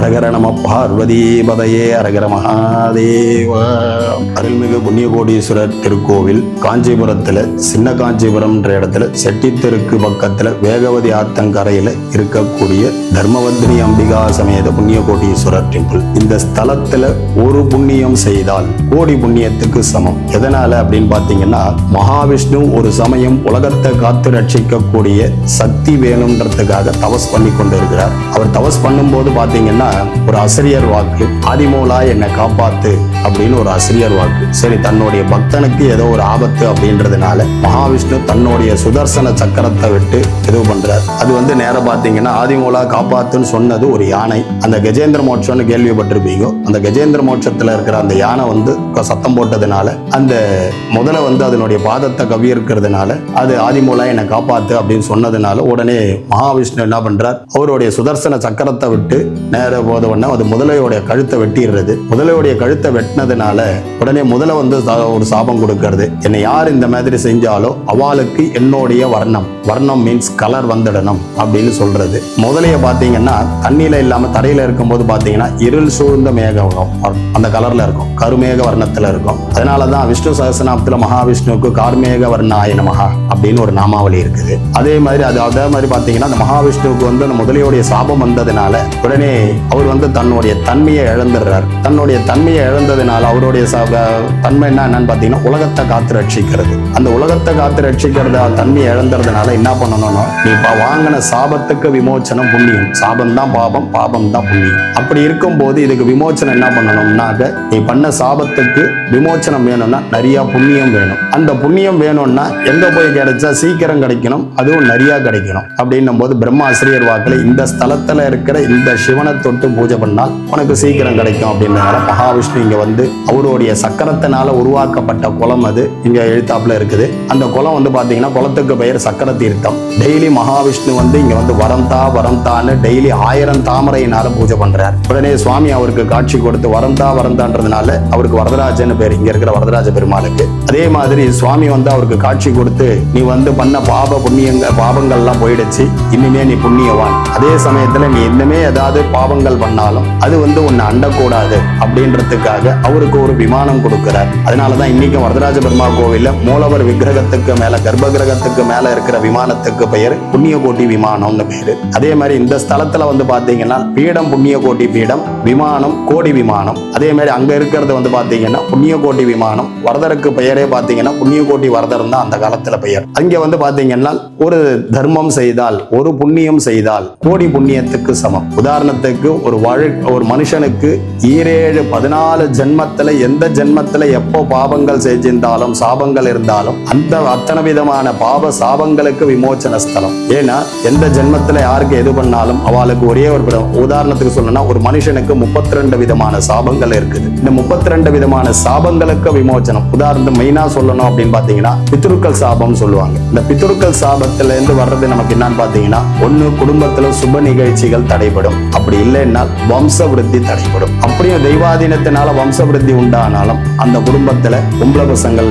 அரகர நம பார்வதி பதையே அரகர மகாதேவ. அருள்மிகு புண்ணியகோடீஸ்வரர் திருக்கோவில் காஞ்சிபுரத்துல சின்ன காஞ்சிபுரம் இடத்துல செட்டித்தெருக்கு பக்கத்துல வேகவதி ஆத்தங்கரையில இருக்கக்கூடிய தர்மவர்தினி அம்பிகா சமேத புண்ணியகோடீஸ்வரர் டெம்பிள். இந்த ஸ்தலத்துல ஒரு புண்ணியம் செய்தால் கோடி புண்ணியத்துக்கு சமம். எதனால அப்படின்னு பாத்தீங்கன்னா, மகாவிஷ்ணு ஒரு சமயம் உலகத்தை காத்து ரட்சிக்கக்கூடிய சக்தி வேணும்ன்றதுக்காக தவஸ் பண்ணி கொண்டு இருக்கிறார். அவர் தவஸ் பண்ணும்போது பாத்தீங்கன்னா ஒரு அசிரியர் வாக்கு, ஆதிமூலா என்னை காப்பாத்து அப்படின்னு ஒரு அசிரியர் வாக்கு. சரி, தன்னுடைய பக்தனுக்கு ஏதோ ஒரு ஆபத்து அப்படின்றதுனால மகாவிஷ்ணு தன்னுடைய சுதர்சன சக்கரத்தை விட்டு இது பண்றார். அது நேர பாத்தீங்கன்னா ஆதிமூலா காப்பாத்துன்னு சொன்னது ஒரு யானை. அந்த கஜேந்திர மோட்சம்னு கேள்விப்பட்டிருப்பீங்க. அந்த கஜேந்திர மோட்சத்துல இருக்கிற அந்த யானை சத்தம் போட்டதுனால அந்த முதல்ல அதனுடைய பாதத்தை கவி இருக்கிறதுனால அது ஆதிமூலா என்னை காப்பாத்து அப்படின்னு சொன்னதுனால உடனே மகாவிஷ்ணு என்ன பண்றார், அவருடைய சுதர்சன சக்கரத்தை விட்டு நேர போத உடனே அது முதலையோடைய கழுத்தை வெட்டிடுறது. முதலையோடைய கழுத்தை வெட்டினதுனால உடனே முதல ஒரு சாபம் கொடுக்கறது, என்னை யார் இந்த மாதிரி செஞ்சாலோ அவளுக்கு என்னுடைய வர்ணம் மீன்ஸ் கலர் வந்துடணும் அப்படின்னு சொல்றது. முதலைய பாத்தீங்கன்னா தண்ணியில இல்லாம தரையில இருக்கும் போது பாத்தீங்கன்னா இருள் சூழ்ந்த மேகம் அந்த கலர்ல இருக்கும், கருமேக வர்ணத்துல இருக்கும். அதனாலதான் விஷ்ணு சகஸ்ரநாமத்துல மகாவிஷ்ணுவுக்கு கார்மேக வர்ணாய நமஹா அப்படின்னு ஒரு நாமாவளி இருக்குது. அதே மாதிரி பாத்தீங்கன்னா அந்த மகாவிஷ்ணுவுக்கு அந்த முதலையோடைய சாபம் வந்ததுனால உடனே அவர் தன்னுடைய தன்மையை இழந்துடுறார். தன்னுடைய தன்மையை இழந்ததுனால அவருடைய தன்மை என்னன்னு பாத்தீங்கன்னா உலகத்தை காத்து ரட்சிக்கிறது. அந்த உலகத்தை காத்து ரட்சிக்கிறத தன்மையை இழந்துறதுனால என்ன பண்ணணும்னா, நீ வாங்கின சாபத்துக்கு விமோச்சனம் புண்ணியம். சாபம் தான் பாபம், பாபம் தான் புண்ணியம். அப்படி இருக்கும் போது இதுக்கு விமோச்சனம் என்ன பண்ணணும்னாக்க, நீ பண்ண சாபத்துக்கு விமோச்சனம் வேணும்னா நிறைய புண்ணியம் வேணும். அந்த புண்ணியம் வேணும்னா எங்க போய் கிடைச்சா சீக்கிரம் கிடைக்கணும், அதுவும் நிறைய கிடைக்கணும். அப்படின்னும் போது பிரம்மாசிரியர் வாக்குல இந்த ஸ்தலத்துல இருக்கிற இந்த சிவனை தொட்டு பூஜை பண்ணால் உனக்கு சீக்கிரம் கிடைக்கும் அப்படின்றதுனால மகாவிஷ்ணு இங்க அவருடைய சக்கரத்தினால உருவாக்கப்பட்ட குளம் அது இங்க எழுத்தாப்புல இருக்குது. அந்த குளம் பாத்தீங்கன்னா குளத்துக்கு பெயர் சக்கர தீர்த்தம். டெய்லி மகாவிஷ்ணு இங்க வரம்தான்னு டெய்லி 1000 தாமரையினால பூஜை பண்றார். உடனே சுவாமி அவருக்கு காட்சி கொடுத்து வரம்தான்றதுனால அவருக்கு வரதராஜன் பேர், இங்க இருக்கிற வரதராஜ பெருமாளுக்கு. அதே மாதிரி சுவாமி அவருக்கு காட்சி கொடுத்து, நீ பண்ண பாபங்கள் எல்லாம் போயிடுச்சு, இனிமே நீ புண்ணியவான். அதே சமயத்துல நீ இன்னுமே ஏதாவது பாவங்கள் பண்ணாலும் அது உன்னை அண்டக்கூடாது அப்படின்றதுக்காக அவருக்கு ஒரு விமானம் கொடுக்கிறார். அதனாலதான் இன்னைக்கு வரதராஜ பெருமா கோவில்ல மூலவர் விக்கிரகத்துக்கு மேல கர்ப்ப கிரகத்துக்கு மேல இருக்கிற விமானத்துக்கு பெயர் புண்ணியகோட்டி விமானம்னு பேரு. அதே மாதிரி இந்த ஸ்தலத்துல பாத்தீங்கன்னா பீடம் புண்ணியகோட்டி பீடம், விமானம் கோடி விமானம். அதே மாதிரி அங்க இருக்கிறது பாத்தீங்கன்னா புண்ணியகோட்டி விமானம். வரதருக்கு பெயரே பாத்தீங்கன்னா புண்ணியகோட்டி வரதர் தான் அந்த காலத்துல பெயர். அங்க பாத்தீங்கன்னா ஒரு தர்மம் செய்தால், ஒரு புண்ணியம் செய்தால் கோடி புண்ணியத்துக்கு சமம். உதாரணத்துக்கு ஒரு மனுஷனுக்கு 14 ஜென்மத்துல எந்த ஜென்மத்துல எப்போ பாவங்கள் செஞ்சிருந்தாலும் சாபங்கள் இருந்தாலும் அந்த அத்தனை விதமான பாப சாபங்களுக்கு விமோச்சன ஸ்தலம். ஏன்னா எந்த ஜென்மத்துல யாருக்கு எது பண்ணாலும் அவளுக்கு ஒரே ஒரு உதாரணத்துக்கு சொல்லணும்னா, ஒரு மனுஷனுக்கு 32 விதமான சாபங்கள் இருக்குது. இந்த 32 விதமான சாபங்களுக்கு விமோச்சனம். உதாரணம் மெயினா சொல்லணும் அப்படின்னு பாத்தீங்கன்னா பித்ருக்கள் சாபம் சொல்லுவாங்க. இந்த பித்ருக்கள் சாபத்துல இருந்து வர்றது நமக்கு என்னன்னு பாத்தீங்கன்னா, ஒண்ணு குடும்பத்துல சுப நிகழ்ச்சிகள் தடைபடும், அப்படி இல்லைன்னா வம்ச விருத்தி தடைபடும். அப்படியும் தெய்வாதீனத்தினால வம்ச விருத்தி உண்டானாலும் அந்த குடும்பத்துல பொம்பளை பசங்கள்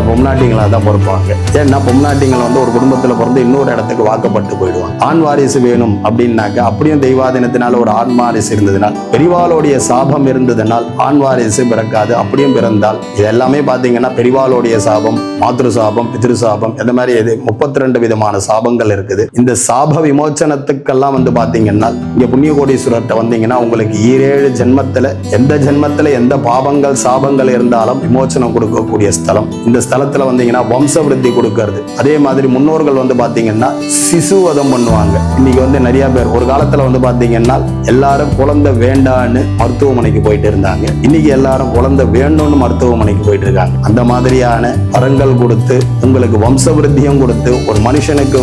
பொம்நாட்டிங்களா தான் பொறுப்பாங்க. ஏன்னா பொம்நாட்டிங்கள் ஒரு குடும்பத்துல பிறந்து இன்னொரு இடத்துக்கு வாக்கப்பட்டு போயிடுவாங்க. ஆண் வாரிசு வேணும் அப்படின்னாக்க அப்படியும் தெய்வாதீனத்தினால ஒரு ஆண் வாரிசு இருந்ததுனால், பெரிவாளுடைய சாபம் இருந்ததுனால் ஆண் வாரிசு பிறக்காது. அப்படியும் பிறந்தால் இது எல்லாமே பாத்தீங்கன்னா பெரிவாளுடைய சாபம், மாத்ரு சாபம், பித்ரு சாபம், இந்த மாதிரி 32 விதமான சாபங்கள் இருக்குது. இந்த சாப விமோச்சனத்துக்கெல்லாம் பாத்தீங்கன்னா இங்க புண்ணியகோடீஸ்வரர்கிட்ட வந்தீங்கன்னா உங்களுக்கு 7 ஜென்மத்துல எந்த பாபங்கள் சாபங்கள் இருந்தாலும் விமோச்சனம் கொடுக்கக்கூடிய ஸ்தலம். இந்த ஸ்தலத்துல வந்தீங்கன்னா வம்ச விருத்தி கொடுக்கிறது. அதே மாதிரி முன்னோர்கள் பாத்தீங்கன்னா சிசுவதம் பண்ணுவாங்க. இன்னைக்கு நிறைய பேர், ஒரு காலத்துல பாத்தீங்கன்னா எல்லாரும் குழந்தை வேண்டான்னு மருத்துவமனைக்கு போயிட்டு இருந்தாங்க. இன்னைக்கு எல்லாரும் குழந்தை வேணும்னு மருத்துவமனைக்கு போயிட்டு இருக்காங்க. அந்த மாதிரியான வரங்கள் கொடுத்து உங்களுக்கு வம்ச விருத்தியும் கொடுத்து ஒரு மனுஷனுக்கு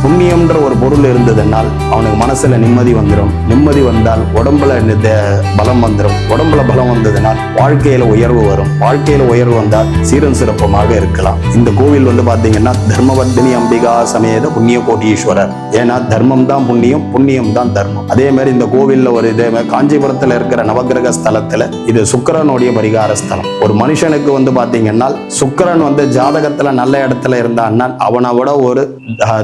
புண்ணியம்ன்ற ஒரு பொருள் இருந்ததுனால் அவனுக்கு மனசுல நிம்மதி வந்துடும். நிம்மதி வந்தால் உடம்புல பலம் வந்துடும். உடம்புல பலம் வந்ததுனால் வாழ்க்கையில உயர்வு வரும். வாழ்க்கையில உயர்வு வந்தால் சீரும் சிறப்பமாக இருக்கலாம். இந்த கோவில் பாத்தீங்கன்னா தர்மவர்தினி அம்பிகா சமேத புண்ணியகோடீஸ்வரர். ஏன்னா தர்மம் தான் புண்ணியம், புண்ணியம் தான் தர்மம். அதே மாதிரி இந்த கோவில்ல ஒரு காஞ்சிபுரத்துல இருக்கிற நவகிரக ஸ்தலத்துல இது சுக்கிரனுடைய பரிகார ஸ்தலம். ஒரு மனுஷனுக்கு பாத்தீங்கன்னா சுக்கிரன் ஜாதகத்துல நல்ல இடத்துல இருந்தான்னா அவனை விட ஒரு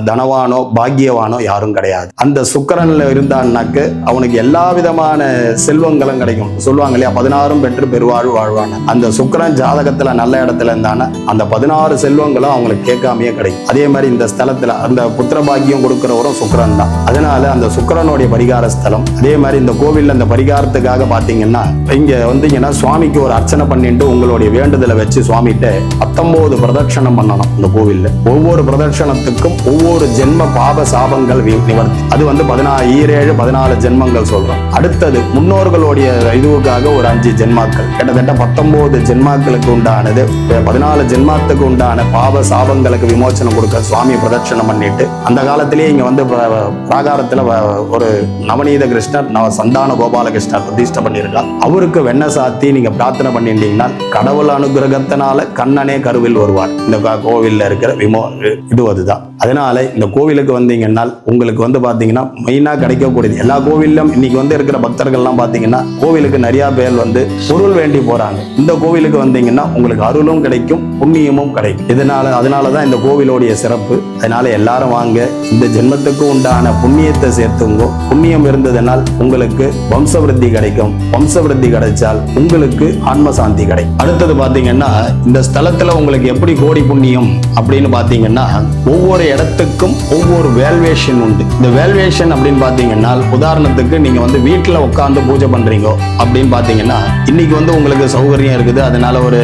தனவானோ பாக்கியவானோ யாரும் கிடையாது. அந்த சுக்கிரன்ல இருந்தான்னாக்கு அவனுக்கு எல்லா விதமான செல்வங்களும் கிடைக்கும். சொல்லுவாங்க இல்லையா, 16 பெற்று பெருவாழ்வு வாழ்வான. அந்த சுக்கிரன் ஜாதகத்துல நல்ல இடத்துல இருந்தான அந்த 16 செல்வங்களும் அவங்களுக்கு கேட்காமையே கிடைக்கும். அதே மாதிரி இந்த ஸ்தலத்துல அந்த புத்திர பாக்கியம் கொடுக்கிறவரும் சுக்கிரன் தான். அதனால அந்த சுக்கிரனுடைய பரிகார ஸ்தலம். அதே மாதிரி இந்த கோவில்ல அந்த பரிகாரத்துக்காக பாத்தீங்கன்னா இங்க வந்தீங்கன்னா சுவாமிக்கு ஒரு அர்ச்சனை பண்ணிட்டு உங்களுடைய வேண்டுதலை வச்சு சுவாமிகிட்ட 19 பிரதட்சணம் பண்ணணும். இந்த கோவில்ல ஒவ்வொரு பிரதட்சணத்துக்கும் ஒவ்வொரு ஜென்ம பாப சாபங்கள் நிவர்த்தி. அது வந்து 14 ஜென்மங்கள் சொல்றோம். அடுத்தது முன்னோர்களுடைய இதுவுக்காக ஒரு 5 ஜென்மாக்கள், கிட்டத்தட்ட 19 ஜென்மாக்களுக்கு உண்டானது. 14 ஜென்மாத்துக்கு உண்டான பாப சாபங்களுக்கு விமோசனம் கொடுக்க சுவாமி பிரதட்சணம் பண்ணிட்டு அந்த காலத்திலேயே இங்க வந்து பிராகாரத்துல ஒரு நவநீத கிருஷ்ணர் சந்தான கோபால கிருஷ்ணர் பிரதிஷ்டை பண்ணியிருக்கார். அவருக்கு வெண்ணெய் சாத்தி நீங்க பிரார்த்தனை பண்ணிட்டீங்கன்னா கடவுள் அனுகிரகத்தினால கண்ணனே கருவில் வருவார். இந்த கோவில்ல இருக்கிற இது அதுதான். அதனால இந்த கோவிலுக்கு வந்தீங்கன்னா உங்களுக்கு வந்து பாத்தீங்கன்னா மெயினா கிடைக்கக்கூடியது எல்லா கோவிலும் இன்னைக்கு வந்து இருக்கிற பக்தர்கள்லாம் பாத்தீங்கன்னா கோவிலுக்கு நிறைய பேர் வந்து பொருள் வேண்டி போறாங்க. இந்த கோவிலுக்கு வந்தீங்கன்னா உங்களுக்கு அருளும் கிடைக்கும், புண்ணியமும் கிடைக்கும். அதனாலதான் இந்த கோவிலோடைய சிறப்பு. அதனால எல்லாரும் வாங்க, இந்த ஜென்மத்துக்கு உண்டான புண்ணியத்தை சேர்த்துங்க. புண்ணியம் இருந்ததுனால் உங்களுக்கு வம்சவிருத்தி கிடைக்கும். வம்சவிருத்தி கிடைச்சால் உங்களுக்கு ஆன்ம சாந்தி கிடைக்கும். அடுத்தது பாத்தீங்கன்னா இந்த ஸ்தலத்துல உங்களுக்கு எப்படி கோடி புண்ணியம் அப்படின்னு பாத்தீங்கன்னா ஒவ்வொரு இடத்துக்கும் ஒவ்வொரு வேல்வேஷன் உண்டு. இந்த வேல்வேஷன் அப்படின்னு பாத்தீங்கன்னா உதாரணத்துக்கு நீங்க வந்து வீட்டுல உட்கார்ந்து பூஜை பண்றீங்க அப்படின்னு பாத்தீங்கன்னா இன்னைக்கு வந்து உங்களுக்கு சௌகரியம் இருக்குது. அதனால ஒரு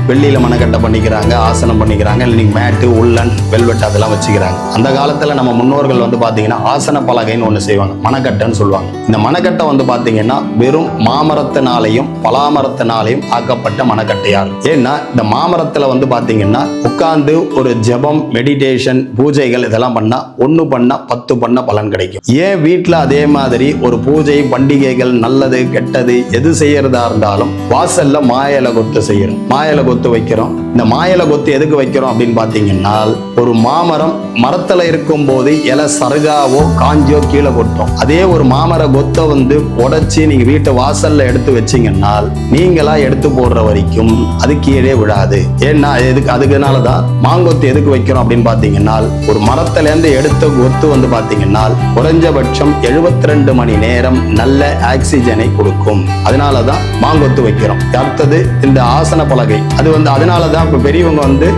வெள்ளியில மனக்கட்டை பண்ணிக்கிறாங்க, ஆசனம் பண்ணிக்கிறாங்க, இன்னைக்கு மேட்டு உள்ளன் வெல்வெட் அதெல்லாம் வச்சுக்கிறாங்க. அந்த காலத்துல நம்ம முன்னோர்கள் வந்து பாத்தீங்கன்னா ஆசன பலகைன்னு ஒண்ணு செய்வாங்க, மனக்கட்டைன்னு சொல்லுவாங்க. இந்த மனக்கட்டை வந்து பாத்தீங்கன்னா வெறும் மாமரத்தினாலையும் பலாமரத்தினாலையும் ஆக்கப்பட்ட மனக்கட்டையா இருக்கும். ஏன்னா இந்த மாமரத்துல வந்து பாத்தீங்கன்னா உட்கார்ந்து ஒரு ஜபம், மெடிடேஷன், பூஜைகள் இதெல்லாம் பண்ணா 1 பண்ணா 10 பண்ண பலன் கிடைக்கும். ஏன் வீட்டுல அதே மாதிரி ஒரு பூஜை, பண்டிகைகள், நல்லது கெட்டது எது செய்யறதா இருந்தாலும் வாசல்ல மாயலை கொத்து செய்யறோம், மாயலை கொத்து வைக்கிறோம். இந்த மாயலை கொத்து எதுக்கு வைக்கிறோம் அப்படின்னு பாத்தீங்கன்னா ஒரு மாமரம் மரத்துல இருக்கும் போது இலை சருகாவோ காஞ்சியோ கீழே கொட்டும். அதே ஒரு மாமர கொத்தை வந்து உடைச்சி நீங்க வீட்டு வாசல்ல எடுத்து வச்சீங்கன்னா நீங்களா எடுத்து போடுற வரைக்கும் அது கீழே விழாது. ஏன்னா அதுக்குனாலதான் மாங்கொத்து எதுக்கு வைக்கிறோம் அப்படின்னு பாத்தீங்கன்னா ஒரு மரத்துல இருந்து எடுத்த கொத்து வந்து பாத்தீங்கன்னா குறைஞ்சபட்சம் 72 மணி நேரம் நல்ல ஆக்சிஜனை கொடுக்கும். அதனாலதான் மாங்கொத்து வைக்கிறோம். அடுத்தது இந்த ஆசன பலகை, அது வந்து அதனாலதான் இப்ப பெரியவங்க வந்து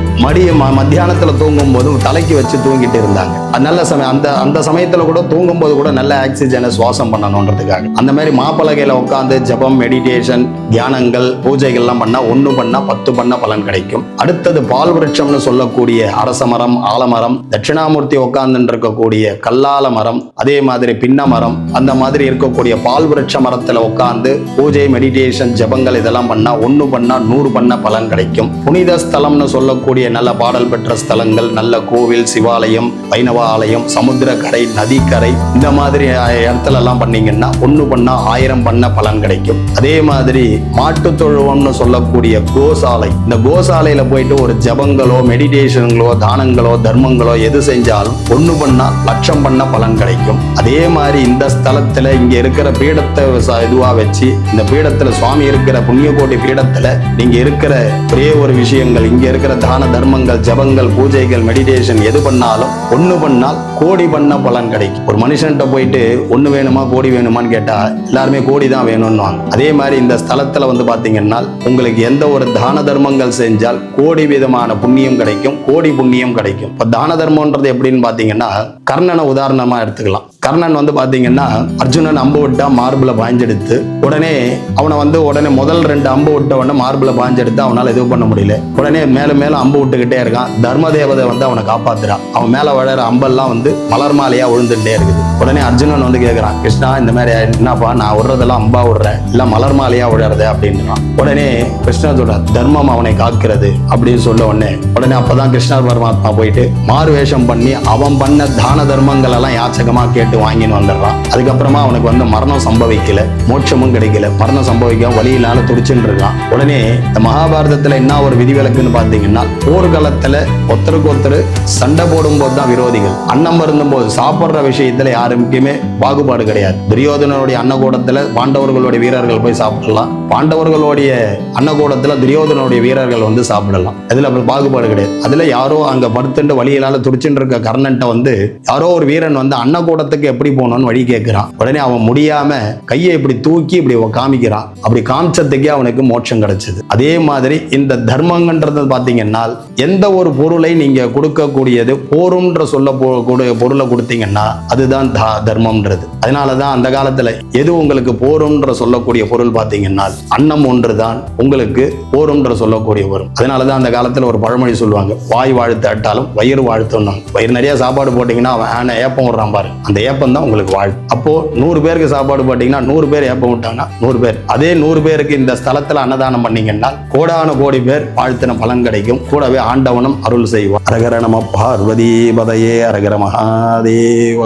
மத்தியானத்துல தூங்கும் போது தலைக்கு வச்சு தூங்கிட்டு இருந்தாங்க. அது நல்ல சமயம். அந்த சமயத்துல கூட தூங்கும் போது கூட நல்ல ஆக்சிஜனை சுவாசம் பண்ணணும்ன்றதுக்காக அந்த மாதிரி மாப்பலகையில உட்காந்து ஜபம், மெடிடேஷன், தியானங்கள், பூஜைகள்லாம் பண்ணா 1 பண்ணா 10 பண்ண பலன் கிடைக்கும். அடுத்தது பால் விருட்சம்னு சொல்லக்கூடிய அரச மரம், ஆலமரம், தட்சிணாமூர்த்தி உட்கார்ந்து இருக்கக்கூடிய கல்லால மரம், அதே மாதிரி பின்ன மரம், அந்த மாதிரி இருக்கக்கூடிய பால் விருட்ச மரத்துல உட்கார்ந்து பூஜை, மெடிடேஷன், ஜபங்கள் இதெல்லாம் பண்ணா 1 பண்ணா 100 பண்ண பலன் கிடைக்கும். புனித ஸ்தலம்னு சொல்லக்கூடிய நல்ல பாடல் பெற்ற ஸ்தலங்கள், நல்ல கோவில், சிவாலயம், வைணவ ஆலயம், சமுத்திரக்கரை, நதிக்கரை, இந்த மாதிரி இடத்துல எல்லாம் பண்ணீங்கன்னா 1 பண்ணா 1000 பண்ண பலன் கிடைக்கும். அதே மாதிரி மாட்டு தொழுவம்னு சொல்லக்கூடிய கோசாலை, இந்த கோசாலையில போயிட்டு ஒரு ஜபங்களோ, மெடிடேஷன்களோ, தானங்களோ, தர்மங்களோ எது செஞ்சாலும் 1 பண்ணா 1,00,000 பண்ண பலன் கிடைக்கும். அதே மாதிரி இந்த ஸ்தலத்துல இங்க இருக்கிற பீடத்தை இதுவா வச்சு இந்த பீடத்துல சுவாமி இருக்கிற புண்ணியகோடி பீடத்துல நீங்க இருக்கிற ஒரே ஒரு விஷயங்கள், இங்க இருக்கிற தான தர்மங்கள், ஜபங்கள், பூஜைகள், மெடிடேஷன் எது பண்ணாலும் 1 பண்ணால் கோடி பண்ண பலன் கிடைக்கும். ஒரு மனுஷன்கிட்ட போயிட்டு 1 வேணுமா கோடி வேணுமான்னு கேட்டா எல்லாருமே கோடி தான் வேணும்னு. அதே மாதிரி இந்த ஸ்தலத்துல வந்து பாத்தீங்கன்னா உங்களுக்கு எந்த ஒரு தான தர்மங்கள் செஞ்சால் கோடி விதமான புண்ணியம் கிடைக்கும், கோடி புண்ணியம் கிடைக்கும். இப்ப தான தர்மம்ன்றது எப்படின்னு பாத்தீங்கன்னா கர்ணனை உதாரணமா எடுத்துக்கலாம். கர்ணன் வந்து பாத்தீங்கன்னா அர்ஜுனன் அம்பு விட்டா மார்பிள பாஞ்செடுத்து உடனே முதல் 2 அம்பு விட்ட உடனே மார்பிள பாஞ்செடுத்து அவனால எதுவும் பண்ண முடியல. உடனே மேல அம்பு விட்டுக்கிட்டே இருக்கான். தர்ம தேவதை வந்து அவனை காப்பாத்துறான். அவன் மேல விழற அம்பெல்லாம் வந்து மலர் மாலையா விழுந்துட்டே இருக்குது. உடனே அர்ஜுனன் வந்து கேட்கிறான், கிருஷ்ணா இந்த மாதிரி என்னப்பா நான் விடுறதெல்லாம் அம்பா விடுறேன், இல்ல மலர் மாலையா விழுறது அப்படின்றான். உடனே கிருஷ்ணன் சொல்றான், தர்மம் அவனை காக்கிறது அப்படின்னு சொல்ல உடனே அப்பதான் கிருஷ்ணர் பரமாத்மா போயிட்டு மாறு வேஷம் பண்ணி அவன் பண்ண தான தர்மங்கள் எல்லாம் யாச்சகமா கேட்டு கேட்டு வாங்கின்னு வந்துடுறான். அதுக்கப்புறமா அவனுக்கு வந்து மரணம் சம்பவிக்கல, மோட்சமும் கிடைக்கல, மரணம் சம்பவிக்காம வழியினால துடிச்சுட்டு இருக்கான். உடனே இந்த மகாபாரதத்துல என்ன ஒரு விதிவிலக்குன்னு பாத்தீங்கன்னா, போர்க்களத்துல ஒருத்தருக்கு ஒருத்தர் சண்டை போடும் போது தான் விரோதிகள். அன்னம் இருந்தும் போது சாப்பிடுற விஷயத்துல யாருக்குமே பாகுபாடு கிடையாது. துரியோதனனுடைய அன்னகூடத்துல பாண்டவர்களுடைய வீரர்கள் போய் சாப்பிடலாம், பாண்டவர்களுடைய அன்னகூடத்துல துரியோதனனுடைய வீரர்கள் வந்து சாப்பிடலாம். அதுல பாகுபாடு கிடையாது. அதுல யாரோ அங்க படுத்துட்டு வழியினால துடிச்சுட்டு இருக்க கர்ணன்ட்ட வந்து யாரோ ஒரு வீரன் வந்து அன்னகூடத்துக்கு எப்படி போகணும்னு வழி கேட்கிறான். உடனே அவன் முடியாம கையை இப்படி தூக்கி இப்படி காமிக்கிறான். அப்படி காமிச்சதுக்கே அவனுக்கு மோட்சம் கிடைச்சது. அதே மாதிரி இந்த தர்மங்கன்றது பாத்தீங்கன்னா, எந்த ஒரு பொருளை நீங்க கொடுக்கக்கூடியது போரும்ன்ற சொல்ல பொருளை கொடுத்தீங்கன்னா அதுதான் தர்மம்ன்றது. அதனாலதான் அந்த காலத்துல எது உங்களுக்கு போரும்ன்ற சொல்லக்கூடிய பொருள் பாத்தீங்கன்னா அன்னம் ஒன்றுதான் உங்களுக்கு போரும்ன்ற சொல்லக்கூடிய வரும். அதனாலதான் அந்த காலத்துல ஒரு பழமொழி சொல்லுவாங்க, வாய் வாழ்த்தாட்டாலும் வயிறு வாழ்த்தணும். வயிறு நிறைய சாப்பாடு போட்டீங்கன்னா அவன் ஏப்பம் விடுறான் பாரு, அந்த ஏப்பம் தான் உங்களுக்கு வாழ். அப்போ 100 பேருக்கு சாப்பாடு போட்டீங்கன்னா 100 பேர் ஏப்பம் விட்டாங்கன்னா 100 பேர். அதே 100 பேருக்கு இந்த ஸ்தலத்துல அன்னதானம் பண்ணீங்கன்னா கோடான கோடி பேர் வாழ்த்தின பலன் கிடைக்கும். கூடவே ஆண்டவனும் அருள் செய்வார். அரகர நம பார்வதி பதையே அரகர மகாதேவ.